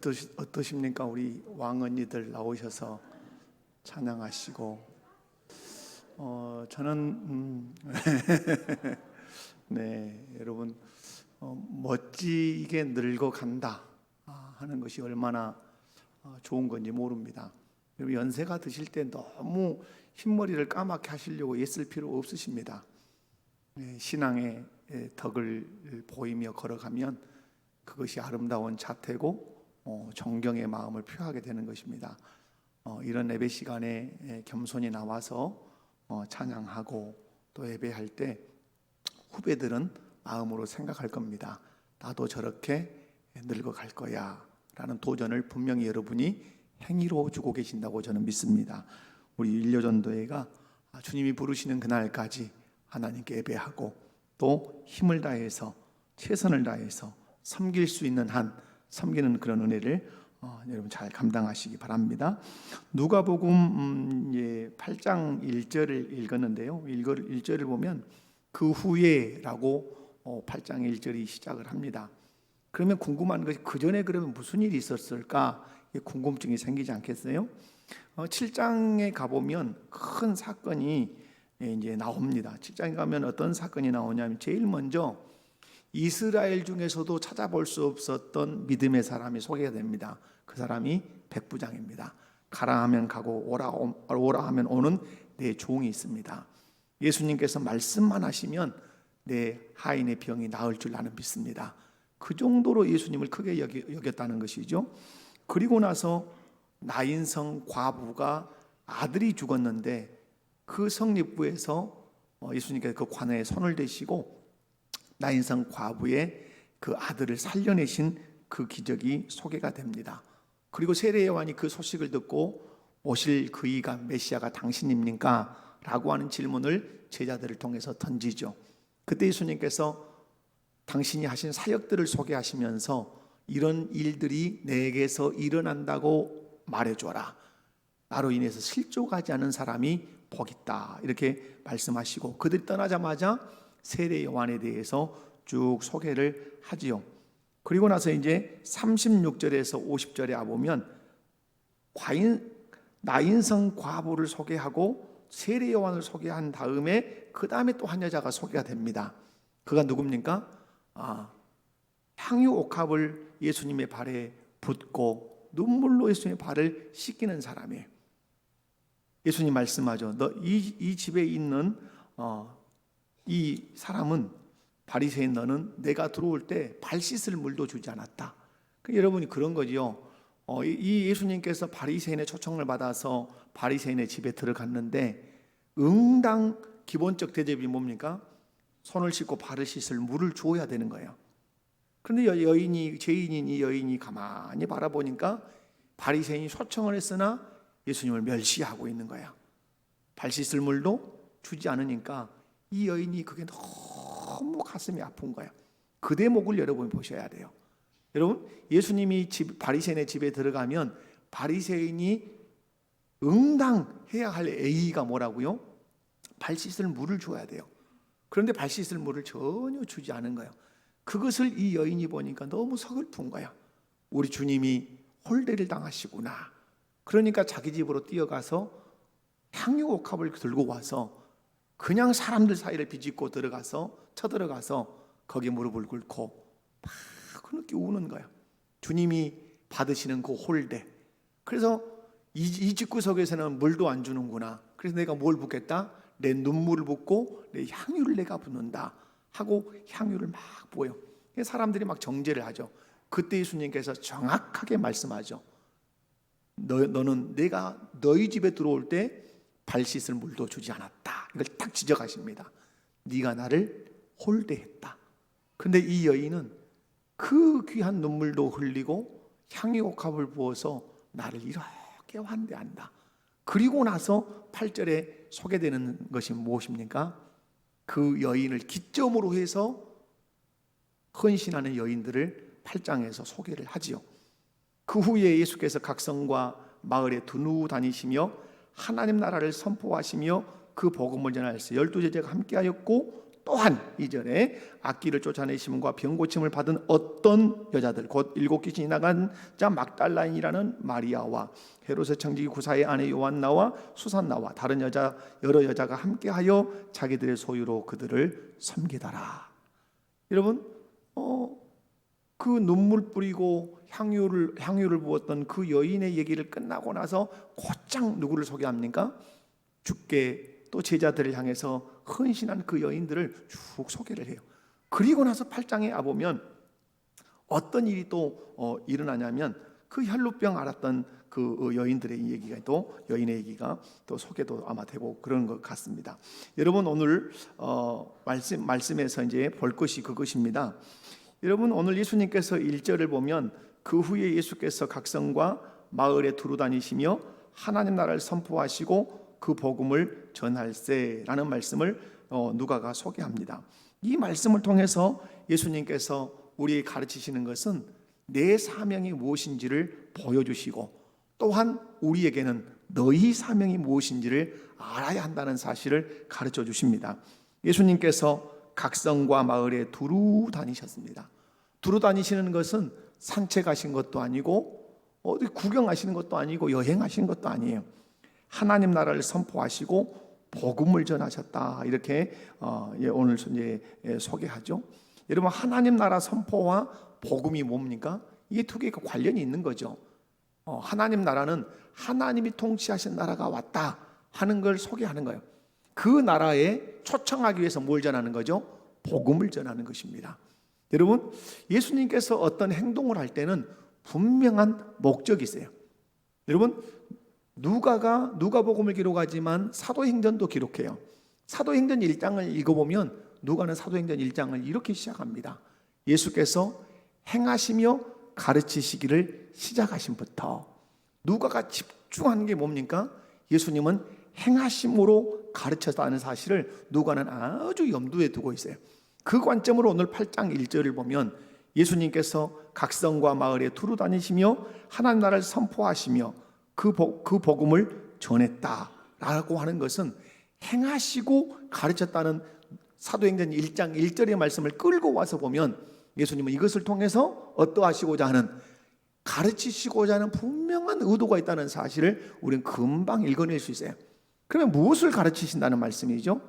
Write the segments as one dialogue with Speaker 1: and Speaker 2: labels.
Speaker 1: 어떠십니까? 우리 왕언니들 나오셔서 찬양하시고 저는 네, 여러분 멋지게 늙어간다 하는 것이 얼마나 좋은 건지 모릅니다. 여러분 연세가 드실 때 너무 흰머리를 까맣게 하시려고 애쓸 필요 없으십니다. 신앙의 덕을 보이며 걸어가면 그것이 아름다운 자태고 존경의 마음을 표하게 되는 것입니다. 이런 예배 시간에 겸손히 나와서 찬양하고 또 예배할 때 후배들은 마음으로 생각할 겁니다. 나도 저렇게 늙어갈 거야 라는 도전을 분명히 여러분이 행위로 주고 계신다고 저는 믿습니다. 우리 일요전도회가 주님이 부르시는 그날까지 하나님께 예배하고 또 힘을 다해서 최선을 다해서 섬길 수 있는 한 섬기는 그런 은혜를 여러분 잘 감당하시기 바랍니다. 누가복음 8장 1절을 읽었는데요. 1절을 보면 그 후에라고 8장 1절이 시작을 합니다. 그러면 궁금한 것이 그 전에 그러면 무슨 일이 있었을까? 궁금증이 생기지 않겠어요? 7장에 가보면 큰 사건이 이제 나옵니다. 7장에 가면 어떤 사건이 나오냐면 제일 먼저 이스라엘 중에서도 찾아볼 수 없었던 믿음의 사람이 소개가 됩니다. 그 사람이 백부장입니다. 가라 하면 가고 오라 하면 오는 내 종이 있습니다. 예수님께서 말씀만 하시면 내 하인의 병이 나을 줄 나는 믿습니다. 그 정도로 예수님을 크게 여겼다는 것이죠. 그리고 나서 나인성 과부가 아들이 죽었는데 그 성립부에서 예수님께서 그 관에 손을 대시고 나인성 과부의 그 아들을 살려내신 그 기적이 소개가 됩니다. 그리고 세례 요한이 그 소식을 듣고 오실 그이가 메시아가 당신입니까? 라고 하는 질문을 제자들을 통해서 던지죠. 그때 예수님께서 당신이 하신 사역들을 소개하시면서 이런 일들이 내게서 일어난다고 말해줘라. 나로 인해서 실족하지 않은 사람이 복 있다. 이렇게 말씀하시고 그들이 떠나자마자 세례 요한에 대해서 쭉 소개를 하지요. 그리고 나서 이제 36절에서 50절에 와보면 나인성 과부를 소개하고 세례 요한을 소개한 다음에 그 다음에 또 한 여자가 소개가 됩니다. 그가 누굽니까? 향유 옥합을 예수님의 발에 붓고 눈물로 예수님의 발을 씻기는 사람이에요. 예수님 말씀하죠. 이 집에 있는 이 사람은 바리새인 너는 내가 들어올 때 발 씻을 물도 주지 않았다. 여러분이 그런 거지요. 이 예수님께서 바리새인의 초청을 받아서 바리새인의 집에 들어갔는데 응당 기본적 대접이 뭡니까? 손을 씻고 발을 씻을 물을 주어야 되는 거예요. 그런데 죄인인 이 여인이 가만히 바라보니까 바리새인이 초청을 했으나 예수님을 멸시하고 있는 거야. 발 씻을 물도 주지 않으니까 이 여인이 그게 너무 가슴이 아픈 거야. 그 대목을 여러분이 보셔야 돼요. 여러분 예수님이 바리새인의 집에 들어가면 바리새인이 응당해야 할 A가 뭐라고요? 발 씻을 물을 줘야 돼요. 그런데 발 씻을 물을 전혀 주지 않은 거예요. 그것을 이 여인이 보니까 너무 서글픈 거야. 우리 주님이 홀대를 당하시구나. 그러니까 자기 집으로 뛰어가서 향유 옥합을 들고 와서 그냥 사람들 사이를 비집고 쳐들어가서 거기에 무릎을 꿇고 막 그렇게 우는 거야. 주님이 받으시는 그 홀대. 그래서 이 집구석에서는 물도 안 주는구나. 그래서 내가 뭘 붓겠다? 내 눈물을 붓고 내 향유를 내가 붓는다 하고 향유를 막 부어요. 사람들이 막 정죄를 하죠. 그때 예수님께서 정확하게 말씀하죠. 너는 내가 너희 집에 들어올 때 발 씻을 물도 주지 않았다. 이걸 딱 지적하십니다. 네가 나를 홀대했다. 그런데 이 여인은 그 귀한 눈물도 흘리고 향유옥합을 부어서 나를 이렇게 환대한다. 그리고 나서 8절에 소개되는 것이 무엇입니까? 그 여인을 기점으로 해서 헌신하는 여인들을 8장에서 소개를 하지요. 그 후에 예수께서 각성과 마을에 두루 다니시며 하나님 나라를 선포하시며 그 복음을 전하여서 12제자가 함께하였고 또한 이전에 악귀를 쫓아내심과 병고침을 받은 어떤 여자들, 곧 7귀신이 나간 자 막달라인이라는 마리아와 헤롯의 청지기 구사의 아내 요한나와 수산나와 다른 여러 여자가 함께하여 자기들의 소유로 그들을 섬기더라. 여러분, 그 눈물 뿌리고 향유를 부었던 그 여인의 얘기를 끝나고 나서 곧장 누구를 소개합니까? 주께 또 제자들을 향해서 헌신한 그 여인들을 쭉 소개를 해요. 그리고 나서 8장에 와보면 어떤 일이 또 일어나냐면 그 혈루병 앓았던 그 여인들의 얘기가 또 여인의 얘기가 또 소개도 아마 되고 그런 것 같습니다. 여러분, 오늘 말씀에서 이제 볼 것이 그것입니다. 여러분, 오늘 예수님께서 1절을 보면 그 후에 예수께서 각성과 마을에 두루 다니시며 하나님 나라를 선포하시고 그 복음을 전할세라는 말씀을 누가가 소개합니다. 이 말씀을 통해서 예수님께서 우리에게 가르치시는 것은 내 사명이 무엇인지를 보여주시고 또한 우리에게는 너희 사명이 무엇인지를 알아야 한다는 사실을 가르쳐 주십니다. 예수님께서 각성과 마을에 두루 다니셨습니다. 두루 다니시는 것은 산책하신 것도 아니고 어디 구경하시는 것도 아니고 여행하신 것도 아니에요. 하나님 나라를 선포하시고 복음을 전하셨다, 이렇게 오늘 이제 소개하죠. 여러분, 하나님 나라 선포와 복음이 뭡니까? 이게 두 개가 관련이 있는 거죠. 하나님 나라는 하나님이 통치하신 나라가 왔다 하는 걸 소개하는 거예요. 그 나라에 초청하기 위해서 뭘 전하는 거죠? 복음을 전하는 것입니다. 여러분, 예수님께서 어떤 행동을 할 때는 분명한 목적이 있어요. 여러분, 누가복음을 기록하지만 사도행전도 기록해요. 사도행전 1장을 읽어보면 누가는 사도행전 1장을 이렇게 시작합니다. 예수께서 행하시며 가르치시기를 시작하신부터. 누가가 집중하는 게 뭡니까? 예수님은 행하심으로 가르쳤다는 사실을 누가는 아주 염두에 두고 있어요. 그 관점으로 오늘 8장 1절을 보면 예수님께서 각성과 마을에 두루 다니시며 하나님 나라를 선포하시며 그 복음을 전했다라고 하는 것은 행하시고 가르쳤다는 사도행전 1장 1절의 말씀을 끌고 와서 보면 예수님은 이것을 통해서 어떠하시고자 하는, 가르치시고자 하는 분명한 의도가 있다는 사실을 우리는 금방 읽어낼 수 있어요. 그러면 무엇을 가르치신다는 말씀이죠?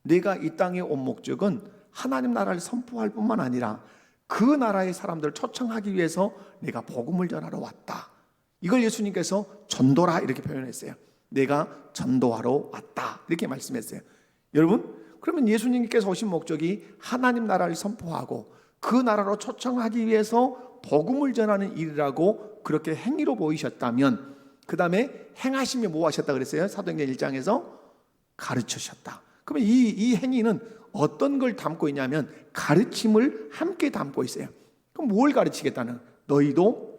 Speaker 1: 내가 이 땅에 온 목적은 하나님 나라를 선포할 뿐만 아니라 그 나라의 사람들을 초청하기 위해서 내가 복음을 전하러 왔다. 이걸 예수님께서 전도라 이렇게 표현했어요. 내가 전도하러 왔다 이렇게 말씀했어요. 여러분, 그러면 예수님께서 오신 목적이 하나님 나라를 선포하고 그 나라로 초청하기 위해서 복음을 전하는 일이라고 그렇게 행위로 보이셨다면, 그 다음에 행하시며 뭐 하셨다 그랬어요? 사도행전 1장에서 가르치셨다. 그러면 이 행위는 어떤 걸 담고 있냐면 가르침을 함께 담고 있어요. 그럼 뭘 가르치겠다는? 너희도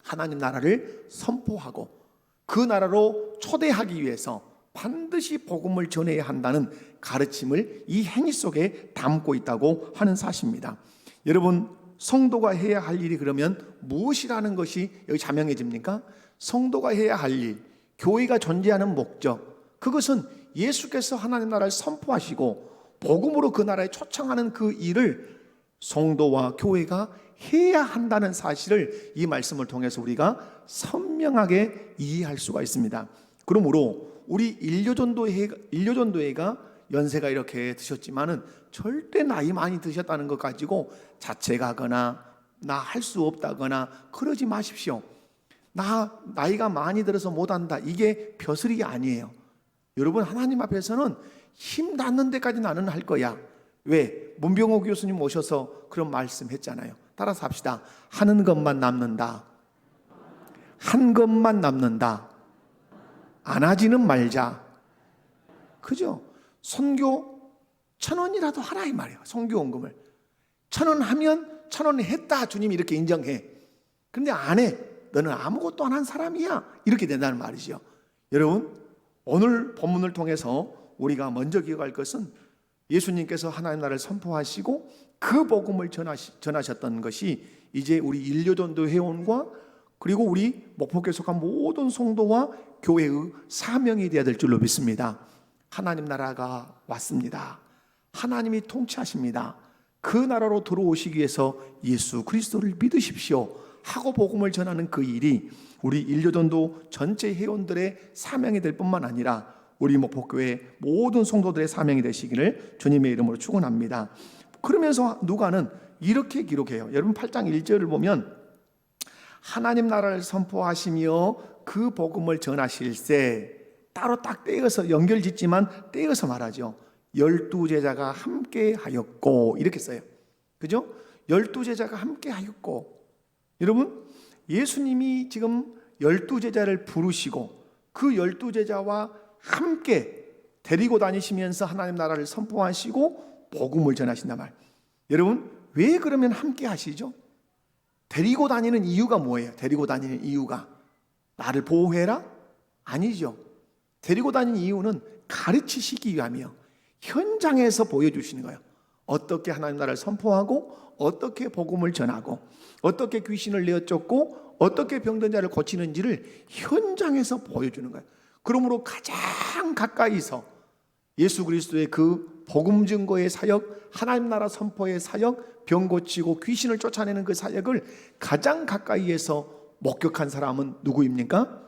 Speaker 1: 하나님 나라를 선포하고 그 나라로 초대하기 위해서 반드시 복음을 전해야 한다는 가르침을 이 행위 속에 담고 있다고 하는 사실입니다. 여러분, 성도가 해야 할 일이 그러면 무엇이라는 것이 여기 자명해집니까? 성도가 해야 할 일, 교회가 존재하는 목적, 그것은 예수께서 하나님 나라를 선포하시고 복음으로 그 나라에 초청하는 그 일을 성도와 교회가 해야 한다는 사실을 이 말씀을 통해서 우리가 선명하게 이해할 수가 있습니다. 그러므로 우리 일요전도회가 연세가 이렇게 드셨지만은 절대 나이 많이 드셨다는 것 가지고 자책하거나 나 할 수 없다거나 그러지 마십시오. 나이가 많이 들어서 못한다, 이게 벼슬이 아니에요. 여러분, 하나님 앞에서는 힘 닿는 데까지 나는 할 거야. 왜? 문병호 교수님 오셔서 그런 말씀했잖아요. 따라서 합시다. 하는 것만 남는다. 한 것만 남는다. 안 하지는 말자. 그죠? 선교 1,000원이라도 하라 이 말이에요. 선교원금을 1,000원 하면 1,000원 했다, 주님이 이렇게 인정해. 그런데 안 해. 너는 아무것도 안 한 사람이야. 이렇게 된다는 말이죠. 여러분, 오늘 본문을 통해서 우리가 먼저 기억할 것은 예수님께서 하나님 나라를 선포하시고 그 복음을 전하셨던 것이 이제 우리 일요전도 회원과 그리고 우리 목포교회 속한 모든 성도와 교회의 사명이 되어야 될 줄로 믿습니다. 하나님 나라가 왔습니다. 하나님이 통치하십니다. 그 나라로 들어오시기 위해서 예수 그리스도를 믿으십시오 하고 복음을 전하는 그 일이 우리 일요전도 전체 회원들의 사명이 될 뿐만 아니라 우리 목포교회 모든 성도들의 사명이 되시기를 주님의 이름으로 축원합니다. 그러면서 누가는 이렇게 기록해요. 여러분 8장 1절을 보면 하나님 나라를 선포하시며 그 복음을 전하실세, 따로 딱 떼어서 연결짓지만 떼어서 말하죠. 12제자가 함께 하였고, 이렇게 써요. 그죠? 12제자가 함께 하였고. 여러분, 예수님이 지금 12제자를 부르시고 그 12제자와 함께 데리고 다니시면서 하나님 나라를 선포하시고 복음을 전하신단 말. 여러분, 왜 그러면 함께 하시죠? 데리고 다니는 이유가 뭐예요? 데리고 다니는 이유가 나를 보호해라? 아니죠. 데리고 다니는 이유는 가르치시기 위함이요, 현장에서 보여주시는 거예요. 어떻게 하나님 나라를 선포하고, 어떻게 복음을 전하고, 어떻게 귀신을 내어쫓고, 어떻게 병든 자를 고치는지를 현장에서 보여주는 거예요. 그러므로 가장 가까이서 예수 그리스도의 그 복음 증거의 사역, 하나님 나라 선포의 사역, 병 고치고 귀신을 쫓아내는 그 사역을 가장 가까이에서 목격한 사람은 누구입니까?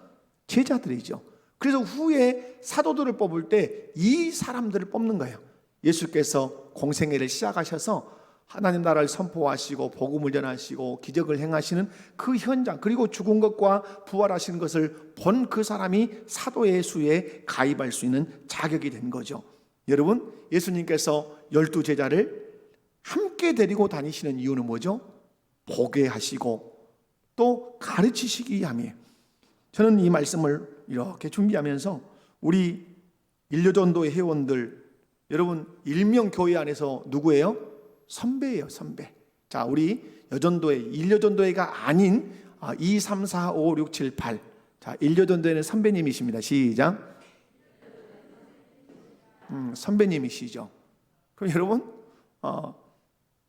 Speaker 1: 제자들이죠. 그래서 후에 사도들을 뽑을 때 이 사람들을 뽑는 거예요. 예수께서 공생애를 시작하셔서 하나님 나라를 선포하시고 복음을 전하시고 기적을 행하시는 그 현장, 그리고 죽은 것과 부활하시는 것을 본 그 사람이 사도의 수에 가입할 수 있는 자격이 된 거죠. 여러분, 예수님께서 12제자를 함께 데리고 다니시는 이유는 뭐죠? 보게 하시고 또 가르치시기 위함이에요. 저는 이 말씀을 이렇게 준비하면서 우리 일요전도의 회원들, 여러분 일명 교회 안에서 누구예요? 선배예요, 선배. 자, 우리 여전도회, 일요전도회가 아닌 2, 3, 4, 5, 6, 7, 8. 자, 일요전도회는 선배님이십니다. 시작. 선배님이시죠. 그럼 여러분,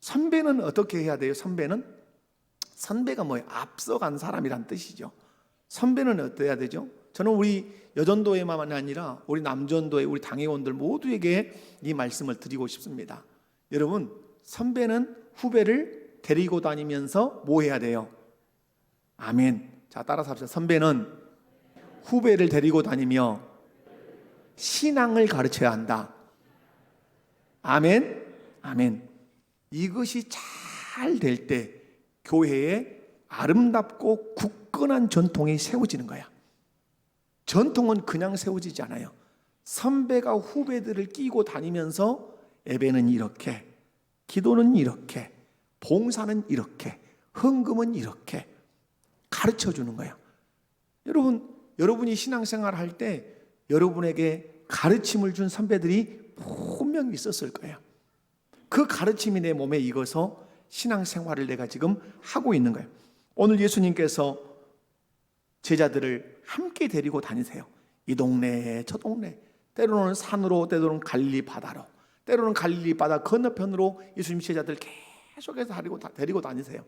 Speaker 1: 선배는 어떻게 해야 돼요? 선배가 뭐예요? 앞서간 사람이란 뜻이죠. 선배는 어때야 되죠? 저는 우리 여전도회만 아니라 우리 남전도회, 우리 당회원들 모두에게 이 말씀을 드리고 싶습니다. 여러분, 선배는 후배를 데리고 다니면서 뭐 해야 돼요? 아멘. 자, 따라서 합시다. 선배는 후배를 데리고 다니며 신앙을 가르쳐야 한다. 아멘. 아멘. 이것이 잘 될 때 교회에 아름답고 굳건한 전통이 세워지는 거야. 전통은 그냥 세워지지 않아요. 선배가 후배들을 끼고 다니면서 예배는 이렇게, 기도는 이렇게, 봉사는 이렇게, 헌금은 이렇게 가르쳐 주는 거예요. 여러분이 신앙생활 할 때 여러분에게 가르침을 준 선배들이 분명히 있었을 거예요. 그 가르침이 내 몸에 익어서 신앙생활을 내가 지금 하고 있는 거예요. 오늘 예수님께서 제자들을 함께 데리고 다니세요. 이 동네 저 동네, 때로는 산으로, 때로는 갈릴리 바다로, 때로는 갈릴리 바다 건너편으로 예수님 제자들 계속해서 데리고 다니세요.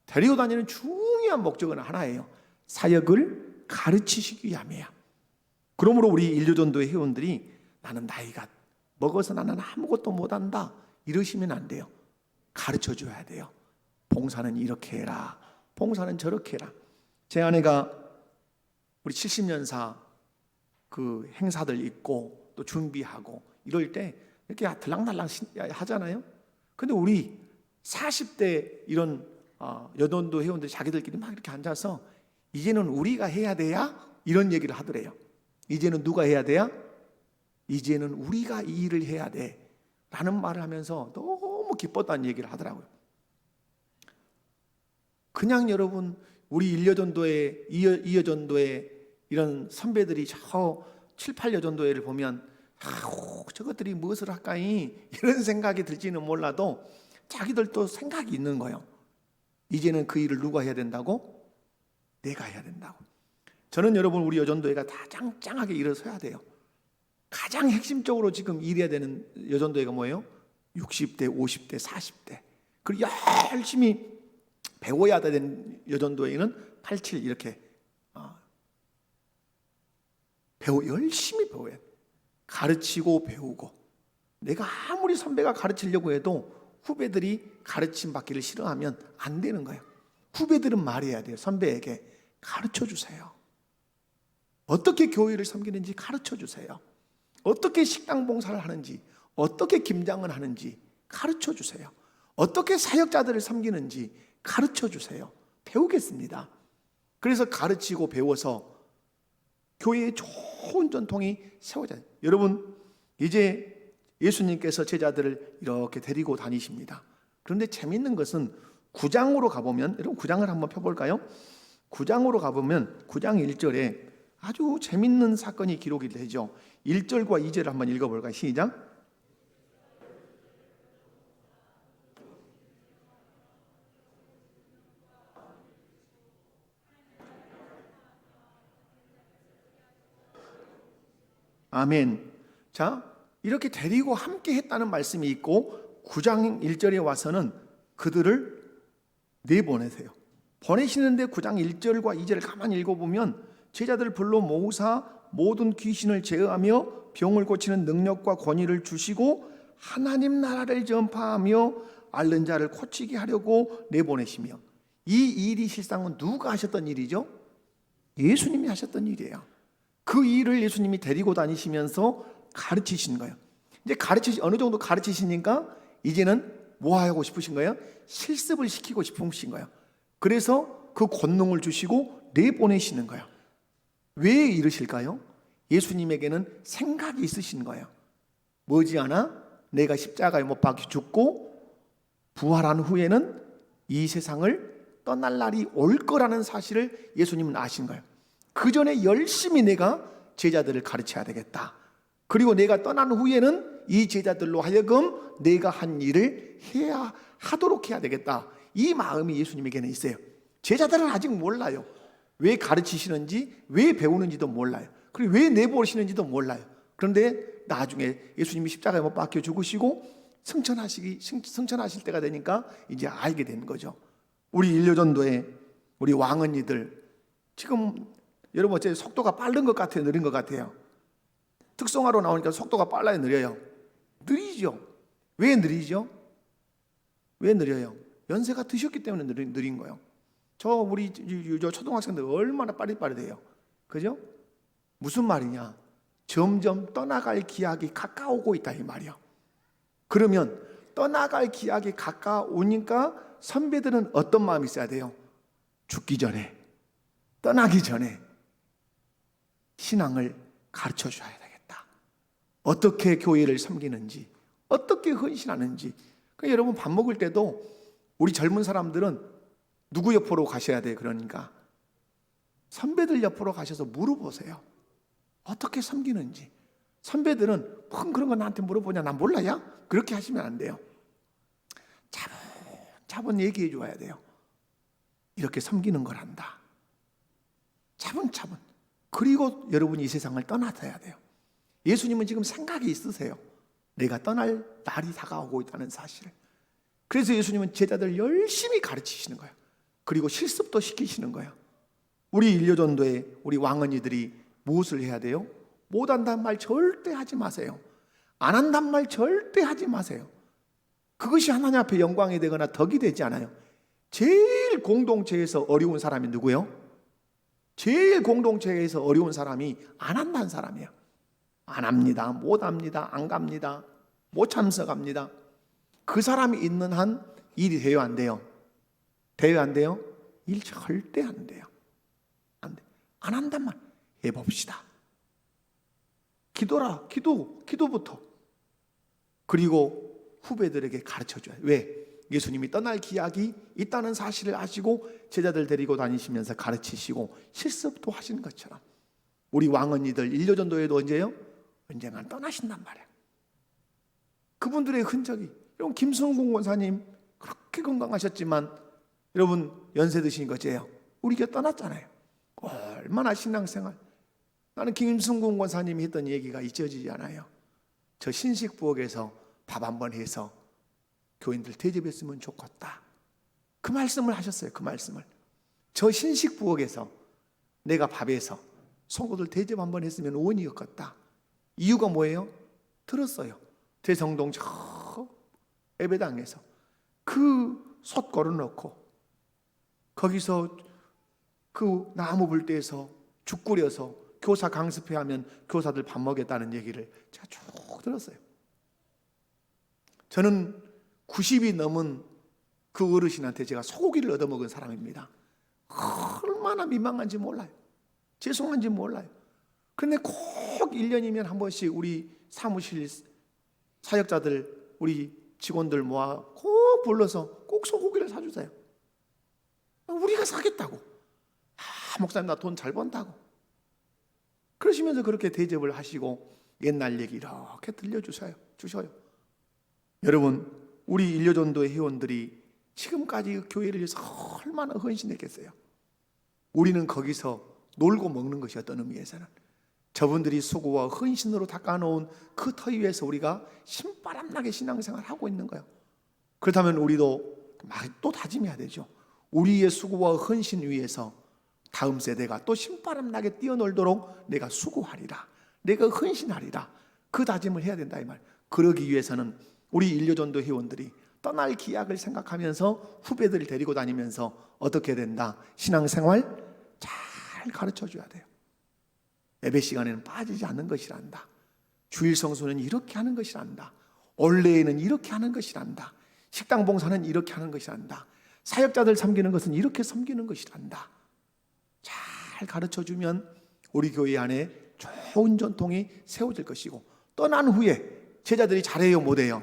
Speaker 1: 데리고 다니는 중요한 목적은 하나예요. 사역을 가르치시기 위함이에요. 그러므로 우리 일요전도의 회원들이 나는 나이가 먹어서 나는 아무것도 못한다 이러시면 안 돼요. 가르쳐줘야 돼요. 봉사는 이렇게 해라, 봉사는 저렇게 해라. 제 아내가 우리 70년사 그 행사들 있고 또 준비하고 이럴 때 이렇게 들락날락 하잖아요. 근데 우리 40대 이런 여전도 회원들이 자기들끼리 막 이렇게 앉아서 이제는 우리가 해야 돼야 이런 얘기를 하더래요. 이제는 누가 해야 돼야? 이제는 우리가 이 일을 해야 돼 라는 말을 하면서 너무 기뻤다는 얘기를 하더라고요. 그냥 여러분, 우리 일여전도회, 이여전도회 이런 선배들이 저 7, 8여전도회를 보면 저것들이 무엇을 할까이 이런 생각이 들지는 몰라도 자기들도 생각이 있는 거예요. 이제는 그 일을 누가 해야 된다고? 내가 해야 된다고. 저는 여러분, 우리 여전도회가 다 짱짱하게 일어서야 돼요. 가장 핵심적으로 지금 일해야 되는 여전도회가 뭐예요? 60대, 50대, 40대. 그리고 열심히 배워야 되는 여전도회는 87 이렇게 열심히 배워야 돼. 가르치고 배우고 내가 아무리 선배가 가르치려고 해도 후배들이 가르침 받기를 싫어하면 안 되는 거예요. 후배들은 말해야 돼요. 선배에게 가르쳐 주세요. 어떻게 교회를 섬기는지 가르쳐 주세요. 어떻게 식당 봉사를 하는지, 어떻게 김장을 하는지 가르쳐 주세요. 어떻게 사역자들을 섬기는지 가르쳐 주세요. 배우겠습니다. 그래서 가르치고 배워서 교회에 좋은 전통이 세워져요. 여러분, 이제 예수님께서 제자들을 이렇게 데리고 다니십니다. 그런데 재밌는 것은 9장으로 가보면, 여러분 9장을 한번 펴볼까요? 9장으로 가보면 9장 1절에 아주 재밌는 사건이 기록이 되죠. 1절과 2절을 한번 읽어볼까요? 시작. 아멘. 자, 이렇게 데리고 함께 했다는 말씀이 있고 9장 1절에 와서는 그들을 내보내세요. 보내시는데 9장 1절과 2절을 가만히 읽어보면 제자들 불러 모으사 모든 귀신을 제어하며 병을 고치는 능력과 권위를 주시고 하나님 나라를 전파하며 앓는 자를 고치게 하려고 내보내시며, 이 일이 실상은 누가 하셨던 일이죠? 예수님이 하셨던 일이에요. 그 일을 예수님이 데리고 다니시면서 가르치신 거예요. 이제 어느 정도 가르치시니까 이제는 뭐 하고 싶으신 거예요? 실습을 시키고 싶으신 거예요. 그래서 그 권능을 주시고 내보내시는 거예요. 왜 이러실까요? 예수님에게는 생각이 있으신 거예요. 머지않아 내가 십자가에 못 박혀 죽고 부활한 후에는 이 세상을 떠날 날이 올 거라는 사실을 예수님은 아신 거예요. 그 전에 열심히 내가 제자들을 가르쳐야 되겠다. 그리고 내가 떠난 후에는 이 제자들로 하여금 내가 한 일을 하도록 해야 되겠다. 이 마음이 예수님에게는 있어요. 제자들은 아직 몰라요. 왜 가르치시는지, 왜 배우는지도 몰라요. 그리고 왜 내보시는지도 몰라요. 그런데 나중에 예수님이 십자가에 못 박혀 죽으시고 승천하실 때가 되니까 이제 알게 되는 거죠. 우리 일요전도에 우리 왕언니들 지금 여러분 어째 속도가 빠른 것 같아요, 느린 것 같아요? 특성화로 나오니까 속도가 빨라요, 느려요? 느리죠. 왜 느리죠? 왜 느려요? 연세가 드셨기 때문에 느린 거예요. 우리 초등학생들 얼마나 빠릿빠릿해요. 그죠? 무슨 말이냐? 점점 떠나갈 기약이 가까우고 있다 이 말이야. 그러면 떠나갈 기약이 가까우니까 선배들은 어떤 마음이 있어야 돼요? 죽기 전에, 떠나기 전에 신앙을 가르쳐 줘야 되겠다. 어떻게 교회를 섬기는지, 어떻게 헌신하는지. 그러니까 여러분 밥 먹을 때도 우리 젊은 사람들은 누구 옆으로 가셔야 돼요? 그러니까 선배들 옆으로 가셔서 물어보세요. 어떻게 섬기는지. 선배들은 그런 거 나한테 물어보냐? 난 몰라야? 그렇게 하시면 안 돼요. 차분 얘기해 줘야 돼요. 이렇게 섬기는 걸 한다. 차분차분. 그리고 여러분이 이 세상을 떠나야 돼요. 예수님은 지금 생각이 있으세요. 내가 떠날 날이 다가오고 있다는 사실을. 그래서 예수님은 제자들 열심히 가르치시는 거예요. 그리고 실습도 시키시는 거예요. 우리 일요전도에 우리 왕언니들이 무엇을 해야 돼요? 못한단 말 절대 하지 마세요. 안 한단 말 절대 하지 마세요. 그것이 하나님 앞에 영광이 되거나 덕이 되지 않아요. 제일 공동체에서 어려운 사람이 누구예요? 제일 공동체에서 어려운 사람이 안 한다는 사람이에요. 안 합니다. 못 합니다. 안 갑니다. 못 참석합니다. 그 사람이 있는 한 일이 돼요, 안 돼요? 돼요, 안 돼요? 일 절대 안 돼요. 안 돼. 안 한단 말 해봅시다. 기도부터. 그리고 후배들에게 가르쳐줘요. 왜? 예수님이 떠날 기약이 있다는 사실을 아시고 제자들 데리고 다니시면서 가르치시고 실습도 하시는 것처럼 우리 왕언니들 일요전도에도 언제요? 언젠가 떠나신단 말이에요. 그분들의 흔적이, 여러분 김성궁 권사님 그렇게 건강하셨지만 여러분 연세 드신 거제요. 우리 곁 떠났잖아요. 얼마나 신앙생활. 나는 김성궁 권사님이 했던 얘기가 잊혀지지 않아요. 저 신식부엌에서 밥 한번 해서 교인들 대접했으면 좋겠다. 그 말씀을 하셨어요. 그 말씀을. 저 신식부엌에서 내가 밥에서 성도들 대접 한번 했으면 원이었겠다. 이유가 뭐예요? 들었어요. 대성동 저 예배당에서 그 솥 걸어놓고 거기서 그 나무 불대에서 죽 끓여서 교사 강습회 하면 교사들 밥 먹였다는 얘기를 제가 쭉 들었어요. 저는 90이 넘은 그 어르신한테 제가 소고기를 얻어먹은 사람입니다. 얼마나 민망한지 몰라요. 죄송한지 몰라요. 그런데 꼭 1년이면 한 번씩 우리 사무실 사역자들, 우리 직원들 모아 꼭 불러서 꼭 소고기를 사주세요. 우리가 사겠다고. 목사님 나 돈 잘 번다고. 그러시면서 그렇게 대접을 하시고 옛날 얘기 이렇게 들려주셔요. 여러분, 우리 일요전도의 회원들이 지금까지 교회를 위해서 얼마나 헌신했겠어요. 우리는 거기서 놀고 먹는 것이 어떤 의미에서는 저분들이 수고와 헌신으로 닦아놓은 그 터 위에서 우리가 신바람나게 신앙생활을 하고 있는 거예요. 그렇다면 우리도 또 다짐해야 되죠. 우리의 수고와 헌신 위에서 다음 세대가 또 신바람나게 뛰어놀도록 내가 수고하리라, 내가 헌신하리라, 그 다짐을 해야 된다 이 말. 그러기 위해서는 우리 일요전도 회원들이 떠날 기약을 생각하면서 후배들을 데리고 다니면서 어떻게 된다? 신앙생활 잘 가르쳐줘야 돼요. 예배 시간에는 빠지지 않는 것이란다. 주일 성수는 이렇게 하는 것이란다. 올레에는 이렇게 하는 것이란다. 식당 봉사는 이렇게 하는 것이란다. 사역자들 섬기는 것은 이렇게 섬기는 것이란다. 잘 가르쳐주면 우리 교회 안에 좋은 전통이 세워질 것이고, 떠난 후에 제자들이 잘해요 못해요?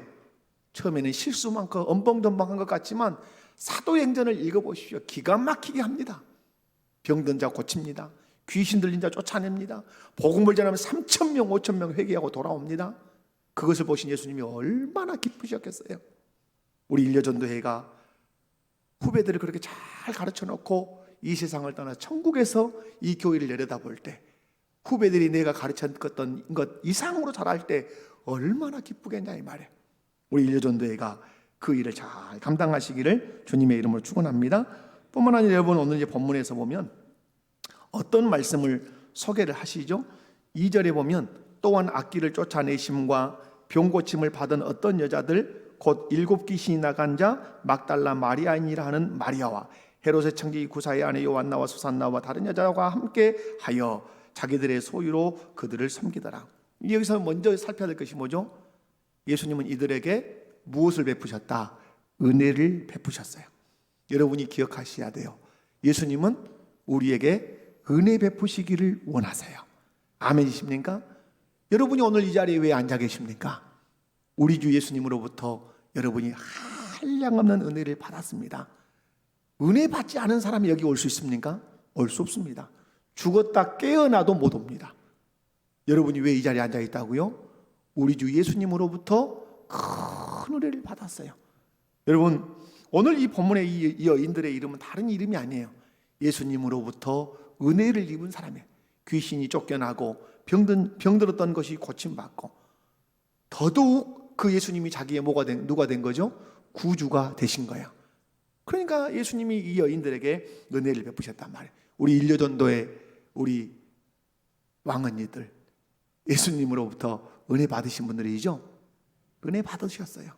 Speaker 1: 처음에는 실수 많고 엄벙덤벙한 것 같지만 사도행전을 읽어보십시오. 기가 막히게 합니다. 병든 자 고칩니다. 귀신 들린 자 쫓아냅니다. 복음을 전하면 3,000명 5,000명 회개하고 돌아옵니다. 그것을 보신 예수님이 얼마나 기쁘셨겠어요. 우리 일요전도회가 후배들을 그렇게 잘 가르쳐 놓고 이 세상을 떠나 천국에서 이 교회를 내려다볼 때 후배들이 내가 가르쳤던 것 이상으로 잘할 때 얼마나 기쁘겠냐 이 말이에요. 우리 일요전도회가 그 일을 잘 감당하시기를 주님의 이름으로 축원합니다. 뿐만 아니라 여러분, 오늘 이제 본문에서 보면 어떤 말씀을 소개를 하시죠? 2절에 보면 또한 악기를 쫓아내심과 병 고침을 받은 어떤 여자들 곧 7 귀신이 나간 자 막달라 마리아인이라 하는 마리아와 헤롯의 청지 구사의 아내 요한나와 수산나와 다른 여자와 함께 하여 자기들의 소유로 그들을 섬기더라. 여기서 먼저 살펴야 될 것이 뭐죠? 예수님은 이들에게 무엇을 베푸셨다? 은혜를 베푸셨어요. 여러분이 기억하셔야 돼요. 예수님은 우리에게 은혜 베푸시기를 원하세요. 아멘이십니까? 여러분이 오늘 이 자리에 왜 앉아 계십니까? 우리 주 예수님으로부터 여러분이 한량없는 은혜를 받았습니다. 은혜 받지 않은 사람이 여기 올 수 있습니까? 올 수 없습니다. 죽었다 깨어나도 못 옵니다. 여러분이 왜 이 자리에 앉아 있다고요? 우리 주 예수님으로부터 큰 은혜를 받았어요. 여러분, 오늘 이 본문의 이 여인들의 이름은 다른 이름이 아니에요. 예수님으로부터 은혜를 입은 사람이에요. 귀신이 쫓겨나고 병들었던 것이 고침받고, 더더욱 그 예수님이 자기의 누가 된 거죠? 구주가 되신 거예요. 그러니까 예수님이 이 여인들에게 은혜를 베푸셨단 말이에요. 우리 일요전도의 우리 왕언니들, 예수님으로부터 은혜 받으신 분들이죠. 은혜 받으셨어요.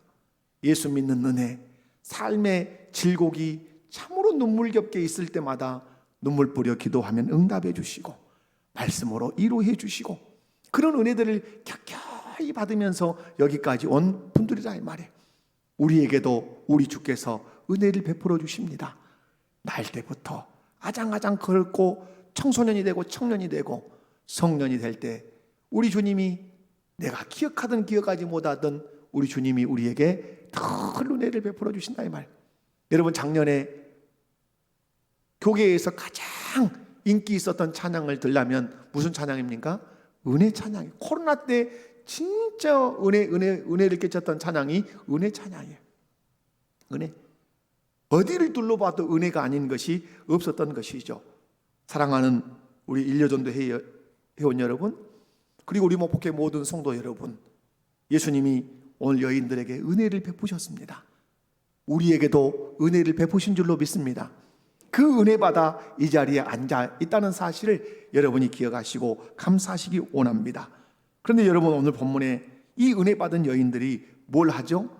Speaker 1: 예수 믿는 은혜, 삶의 질곡이 참으로 눈물겹게 있을 때마다 눈물 뿌려 기도하면 응답해 주시고 말씀으로 이루해 주시고, 그런 은혜들을 켜켜이 받으면서 여기까지 온 분들이라 이 말이에요. 우리에게도 우리 주께서 은혜를 베풀어 주십니다. 날 때부터 아장아장 걷고 청소년이 되고 청년이 되고 성년이 될 때 우리 주님이, 내가 기억하든 기억하지 못하든 우리 주님이 우리에게 큰 은혜를 베풀어 주신다 이 말. 여러분, 작년에 교계에서 가장 인기 있었던 찬양을 들려면 무슨 찬양입니까? 은혜 찬양이에요. 코로나 때 진짜 은혜를 끼쳤던 찬양이 은혜 찬양이에요. 은혜. 어디를 둘러봐도 은혜가 아닌 것이 없었던 것이죠. 사랑하는 우리 일요전도 회원 여러분, 그리고 우리 목포교회 모든 성도 여러분, 예수님이 오늘 여인들에게 은혜를 베푸셨습니다. 우리에게도 은혜를 베푸신 줄로 믿습니다. 그 은혜 받아 이 자리에 앉아 있다는 사실을 여러분이 기억하시고 감사하시기 원합니다. 그런데 여러분, 오늘 본문에 이 은혜 받은 여인들이 뭘 하죠?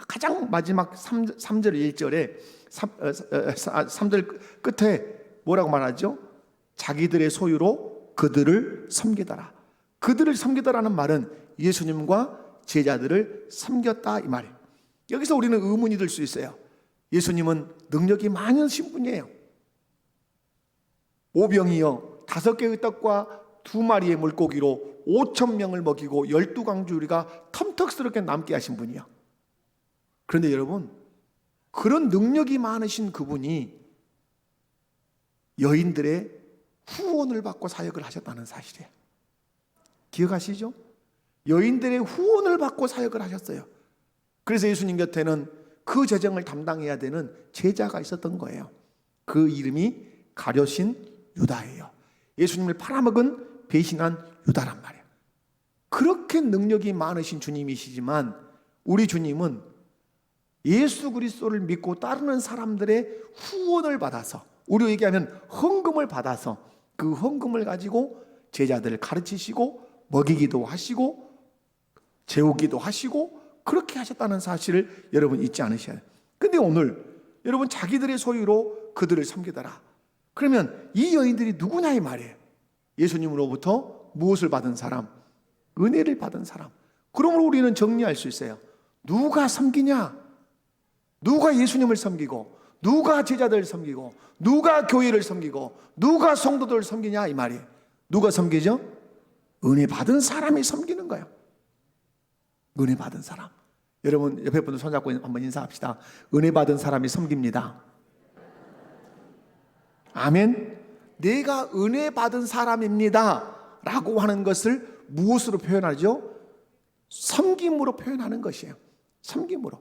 Speaker 1: 가장 마지막 3절 1절에 3절 끝에 뭐라고 말하죠? 자기들의 소유로 그들을 섬기더라. 그들을 섬기더라는 말은 예수님과 제자들을 섬겼다 이 말이에요. 여기서 우리는 의문이 들 수 있어요. 예수님은 능력이 많으신 분이에요. 오병이어 5개의 떡과 2마리의 물고기로 5,000명을 먹이고 12강주리가 텀턱스럽게 남게 하신 분이요. 그런데 여러분, 그런 능력이 많으신 그분이 여인들의 후원을 받고 사역을 하셨다는 사실이에요. 기억하시죠? 여인들의 후원을 받고 사역을 하셨어요. 그래서 예수님 곁에는 그 재정을 담당해야 되는 제자가 있었던 거예요. 그 이름이 가룟신 유다예요. 예수님을 팔아먹은 배신한 유다란 말이에요. 그렇게 능력이 많으신 주님이시지만 우리 주님은 예수 그리스도를 믿고 따르는 사람들의 후원을 받아서, 우리로 얘기하면 헌금을 받아서 그 헌금을 가지고 제자들을 가르치시고 먹이기도 하시고 재우기도 하시고 그렇게 하셨다는 사실을 여러분 잊지 않으셔야 돼요. 근데 오늘 여러분 자기들의 소유로 그들을 섬기더라. 그러면 이 여인들이 누구냐 이 말이에요. 예수님으로부터 무엇을 받은 사람? 은혜를 받은 사람. 그러므로 우리는 정리할 수 있어요. 누가 섬기냐? 누가 예수님을 섬기고 누가 제자들을 섬기고 누가 교회를 섬기고 누가 성도들을 섬기냐 이 말이에요. 누가 섬기죠? 은혜 받은 사람이 섬기는 거예요. 은혜 받은 사람. 여러분 옆에 분들 손잡고 한번 인사합시다. 은혜 받은 사람이 섬깁니다. 아멘. 내가 은혜 받은 사람입니다 라고 하는 것을 무엇으로 표현하죠? 섬김으로 표현하는 것이에요. 섬김으로.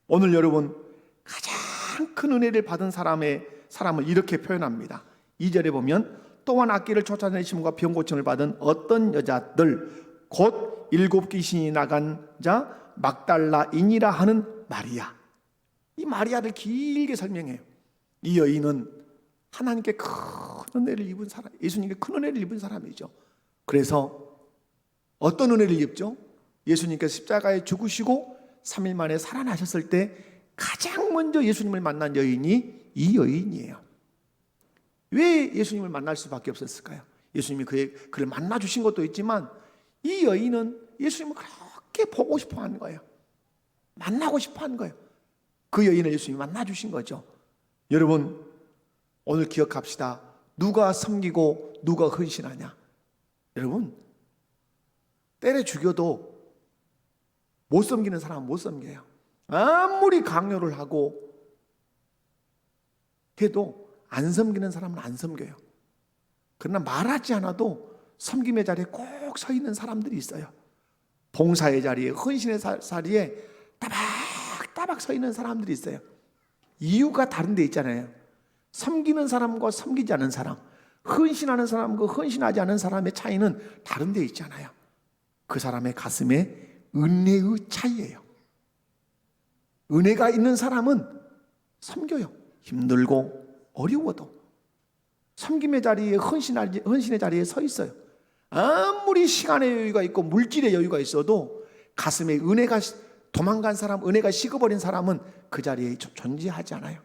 Speaker 1: 오늘 여러분 가장 큰 은혜를 받은 사람을 이렇게 표현합니다. 2절에 보면 또한 악기를 쫓아내심과 병 고침을 받은 어떤 여자들 곧 7 귀신이 나간 자 막달라인이라 하는 마리아. 이 마리아를 길게 설명해요. 이 여인은 하나님께 큰 은혜를 입은 사람, 예수님께 큰 은혜를 입은 사람이죠. 그래서 어떤 은혜를 입죠? 예수님께서 십자가에 죽으시고 3일 만에 살아나셨을 때 가장 먼저 예수님을 만난 여인이 이 여인이에요. 왜 예수님을 만날 수밖에 없었을까요? 예수님이 그를 만나 주신 것도 있지만 이 여인은 예수님을 그렇게 보고 싶어 하는 거예요. 만나고 싶어 하는 거예요. 그 여인을 예수님이 만나 주신 거죠. 여러분 오늘 기억합시다. 누가 섬기고 누가 헌신하냐? 여러분 때려 죽여도 못 섬기는 사람은 못 섬겨요. 아무리 강요를 하고 해도 안 섬기는 사람은 안 섬겨요. 그러나 말하지 않아도 섬김의 자리에 꼭 서 있는 사람들이 있어요. 봉사의 자리에, 헌신의 자리에 따박따박 서 있는 사람들이 있어요. 이유가 다른 데 있잖아요. 섬기는 사람과 섬기지 않은 사람, 헌신하는 사람과 헌신하지 않은 사람의 차이는 다른 데 있잖아요. 그 사람의 가슴에 은혜의 차이예요. 은혜가 있는 사람은 섬겨요. 힘들고 어려워도 섬김의 자리에, 헌신의 자리에 서 있어요. 아무리 시간의 여유가 있고 물질의 여유가 있어도 가슴에 은혜가 도망간 사람, 은혜가 식어버린 사람은 그 자리에 존재하지 않아요.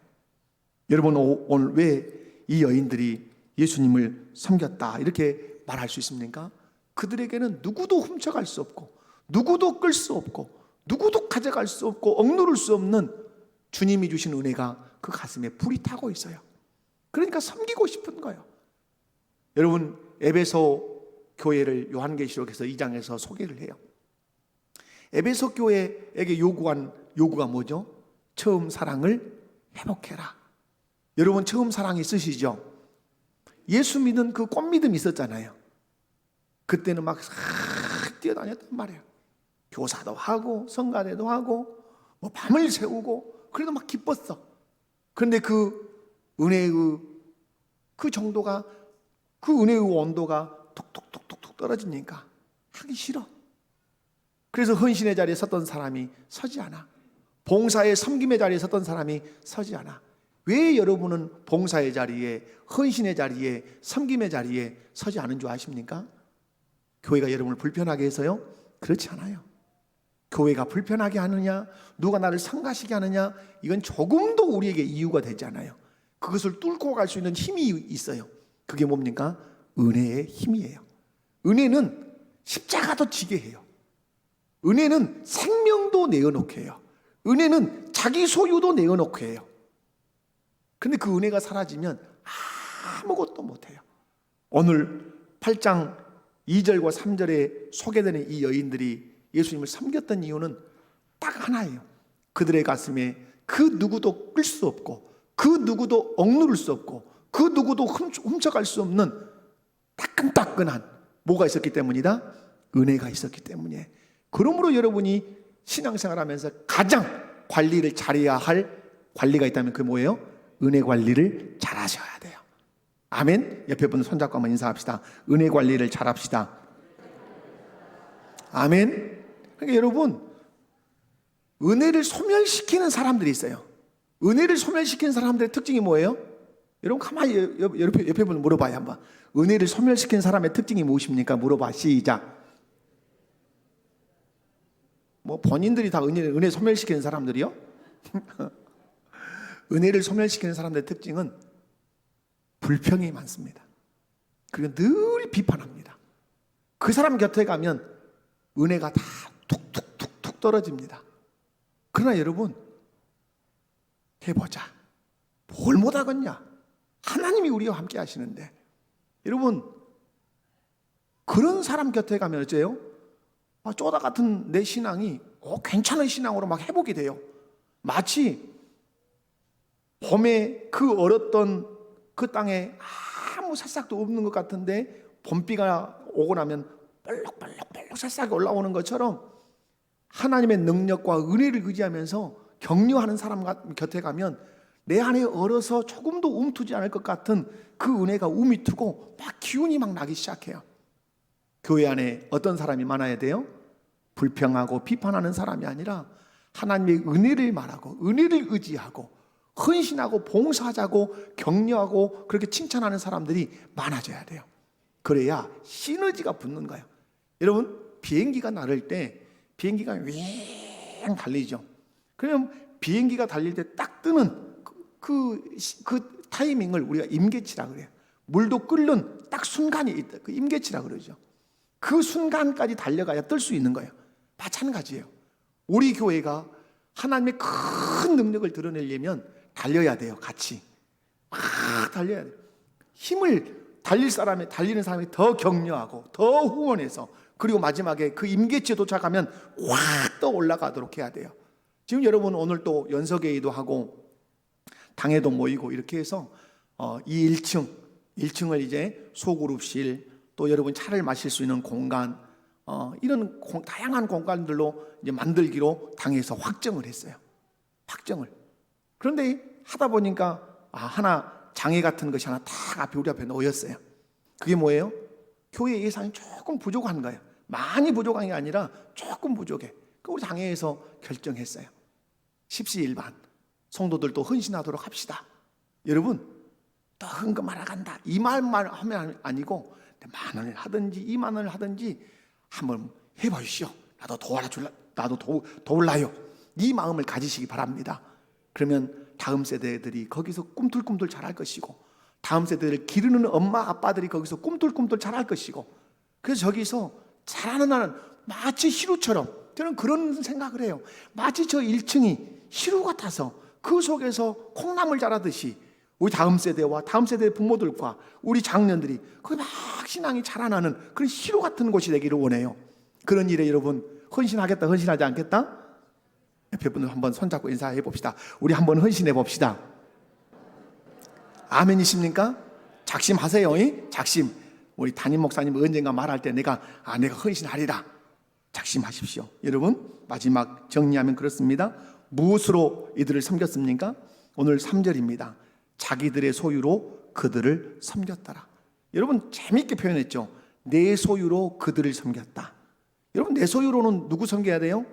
Speaker 1: 여러분 오늘 왜 이 여인들이 예수님을 섬겼다 이렇게 말할 수 있습니까? 그들에게는 누구도 훔쳐갈 수 없고 누구도 끌 수 없고 누구도 가져갈 수 없고 억누를 수 없는 주님이 주신 은혜가 그 가슴에 불이 타고 있어요. 그러니까 섬기고 싶은 거예요. 여러분 에베소 교회를 요한계시록에서 2장에서 소개를 해요. 에베소 교회에게 요구가 뭐죠? 처음 사랑을 회복해라. 여러분 처음 사랑 있으시죠? 예수 믿는 그 꽃믿음이 있었잖아요. 그때는 막 뛰어다녔단 말이에요. 교사도 하고 성가대도 하고 뭐 밤을 새우고 그래도 막 기뻤어. 그런데 그 은혜의 그 정도가, 그 은혜의 온도가 톡톡톡톡 떨어지니까 하기 싫어. 그래서 헌신의 자리에 섰던 사람이 서지 않아. 봉사의 섬김의 자리에 섰던 사람이 서지 않아. 왜 여러분은 봉사의 자리에, 헌신의 자리에, 섬김의 자리에 서지 않은 줄 아십니까? 교회가 여러분을 불편하게 해서요? 그렇지 않아요. 교회가 불편하게 하느냐, 누가 나를 성가시게 하느냐, 이건 조금도 우리에게 이유가 되지 않아요. 그것을 뚫고 갈 수 있는 힘이 있어요. 그게 뭡니까? 은혜의 힘이에요. 은혜는 십자가도 지게 해요. 은혜는 생명도 내어놓게 해요. 은혜는 자기 소유도 내어놓게 해요. 근데 그 은혜가 사라지면 아무것도 못해요. 오늘 8장 2절과 3절에 소개되는 이 여인들이 예수님을 섬겼던 이유는 딱 하나예요. 그들의 가슴에 그 누구도 끌 수 없고, 그 누구도 억누를 수 없고, 그 누구도 훔쳐갈 수 없는 따끈따끈한 뭐가 있었기 때문이다? 은혜가 있었기 때문에. 그러므로 여러분이 신앙생활하면서 가장 관리를 잘해야 할 관리가 있다면 그게 뭐예요? 은혜 관리를 잘하셔야 돼요. 아멘. 옆에 분 손잡고 한번 인사합시다. 은혜 관리를 잘합시다. 아멘. 그러니까 여러분, 은혜를 소멸시키는 사람들이 있어요. 은혜를 소멸시키는 사람들의 특징이 뭐예요? 여러분 가만히 옆에 분 물어봐요 한번. 은혜를 소멸시키는 사람의 특징이 무엇입니까? 물어봐. 시작. 뭐 본인들이 다 은혜 소멸시키는 사람들이요? 은혜를 소멸시키는 사람들의 특징은 불평이 많습니다. 그리고 늘 비판합니다. 그 사람 곁에 가면 은혜가 다 툭툭툭툭 떨어집니다. 그러나 여러분, 해보자. 뭘 못하겠냐? 하나님이 우리와 함께 하시는데. 여러분, 그런 사람 곁에 가면 어째요? 쪼다 같은 내 신앙이 괜찮은 신앙으로 막 회복이 돼요. 마치 봄에 그 얼었던 그 땅에 아무 새싹도 없는 것 같은데 봄비가 오고 나면 벌럭벌럭 새싹이 올라오는 것처럼 하나님의 능력과 은혜를 의지하면서 격려하는 사람 곁에 가면 내 안에 얼어서 조금도 움트지 않을 것 같은 그 은혜가 움이 트고 막 기운이 막 나기 시작해요. 교회 안에 어떤 사람이 많아야 돼요? 불평하고 비판하는 사람이 아니라 하나님의 은혜를 말하고 은혜를 의지하고 헌신하고 봉사하자고 격려하고 그렇게 칭찬하는 사람들이 많아져야 돼요. 그래야 시너지가 붙는 거예요. 여러분, 비행기가 나를 때 비행기가 윙 달리죠. 그러면 비행기가 달릴 때 딱 뜨는 그 타이밍을 우리가 임계치라 그래요. 물도 끓는 딱 순간이 있다. 그 임계치라 그러죠. 그 순간까지 달려가야 뜰 수 있는 거예요. 마찬가지예요. 우리 교회가 하나님의 큰 능력을 드러내려면 달려야 돼요. 같이 막 달려야 돼요. 힘을 달리는 사람이 더 격려하고 더 후원해서, 그리고 마지막에 그 임계치에 도착하면 확 더 올라가도록 해야 돼요. 지금 여러분 오늘 또 연석회의도 하고 당회도 모이고 이렇게 해서 이 1층을 이제 소그룹실, 또 여러분 차를 마실 수 있는 공간, 이런 다양한 공간들로 이제 만들기로 당에서 확정을 했어요. 확정을. 그런데 하다 보니까 하나 장애 같은 것이 하나 딱 우리 앞에 놓였어요. 그게 뭐예요? 교회 예산이 조금 부족한 거예요. 많이 부족한 게 아니라 조금 부족해. 그 우리 당회에서 결정했어요. 십시일반 성도들도 헌신하도록 합시다. 여러분, 더 헌금하러 간다 이 말만 하면 아니고 10,000원을 하든지 20,000원을 하든지 한번 해보시오. 나도 도울라요. 이 마음을 가지시기 바랍니다. 그러면 다음 세대들이 거기서 꿈틀꿈틀 자랄 것이고, 다음 세대를 기르는 엄마 아빠들이 거기서 꿈틀꿈틀 자랄 것이고, 그래서 저기서 자라는 나는 마치 시루처럼, 저는 그런 생각을 해요. 마치 저 1층이 시루 같아서 그 속에서 콩나물 자라듯이 우리 다음 세대와 다음 세대의 부모들과 우리 장년들이 거기 막 신앙이 자라나는 그런 시루 같은 곳이 되기를 원해요. 그런 일에 여러분 헌신하겠다, 헌신하지 않겠다? 옆에 분들 한번 손잡고 인사해 봅시다. 우리 한번 헌신해 봅시다. 아멘이십니까? 작심하세요. 작심. 우리 담임 목사님 언젠가 말할 때 내가 헌신하리라. 작심하십시오. 여러분, 마지막 정리하면 그렇습니다. 무엇으로 이들을 섬겼습니까? 오늘 3절입니다. 자기들의 소유로 그들을 섬겼더라. 여러분, 재미있게 표현했죠. 내 소유로 그들을 섬겼다. 여러분, 내 소유로는 누구 섬겨야 돼요?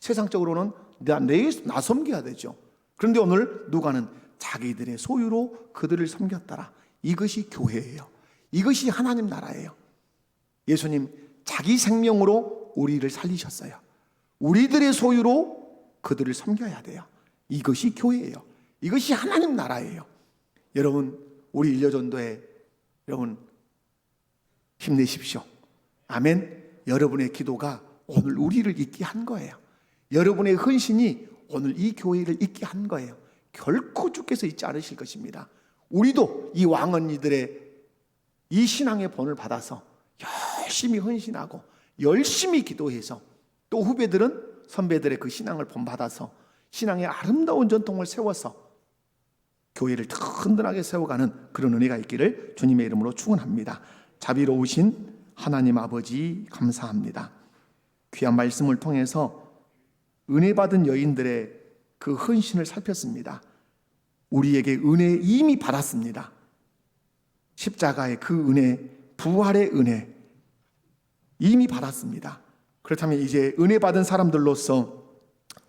Speaker 1: 세상적으로는 나 섬겨야 되죠. 그런데 오늘 누가는 자기들의 소유로 그들을 섬겼더라. 이것이 교회예요. 이것이 하나님 나라예요. 예수님 자기 생명으로 우리를 살리셨어요. 우리들의 소유로 그들을 섬겨야 돼요. 이것이 교회예요. 이것이 하나님 나라예요. 여러분, 우리 일려전도에 여러분 힘내십시오. 아멘. 여러분의 기도가 오늘 우리를 있게 한 거예요. 여러분의 헌신이 오늘 이 교회를 있게 한 거예요. 결코 주께서 잊지 않으실 것입니다. 우리도 이 왕언니들의 이 신앙의 본을 받아서 열심히 헌신하고 열심히 기도해서, 또 후배들은 선배들의 그 신앙을 본받아서 신앙의 아름다운 전통을 세워서 교회를 든든하게 세워가는 그런 은혜가 있기를 주님의 이름으로 축원합니다. 자비로우신 하나님 아버지 감사합니다. 귀한 말씀을 통해서 은혜 받은 여인들의 그 헌신을 살폈습니다. 우리에게 은혜 이미 받았습니다. 십자가의 그 은혜, 부활의 은혜 이미 받았습니다. 그렇다면 이제 은혜 받은 사람들로서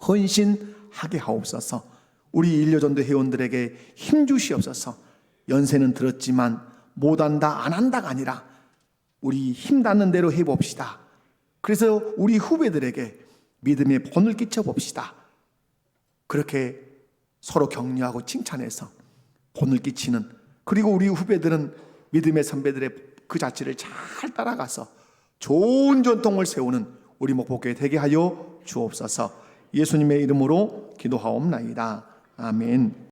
Speaker 1: 헌신하게 하옵소서. 우리 일려전도 회원들에게 힘 주시옵소서. 연세는 들었지만 못한다 안 한다가 아니라 우리 힘 닿는 대로 해봅시다. 그래서 우리 후배들에게 믿음의 본을 끼쳐봅시다. 그렇게 서로 격려하고 칭찬해서 본을 끼치는, 그리고 우리 후배들은 믿음의 선배들의 그 자취를 잘 따라가서 좋은 전통을 세우는 우리 목포교회 되게 하여 주옵소서. 예수님의 이름으로 기도하옵나이다. 아멘.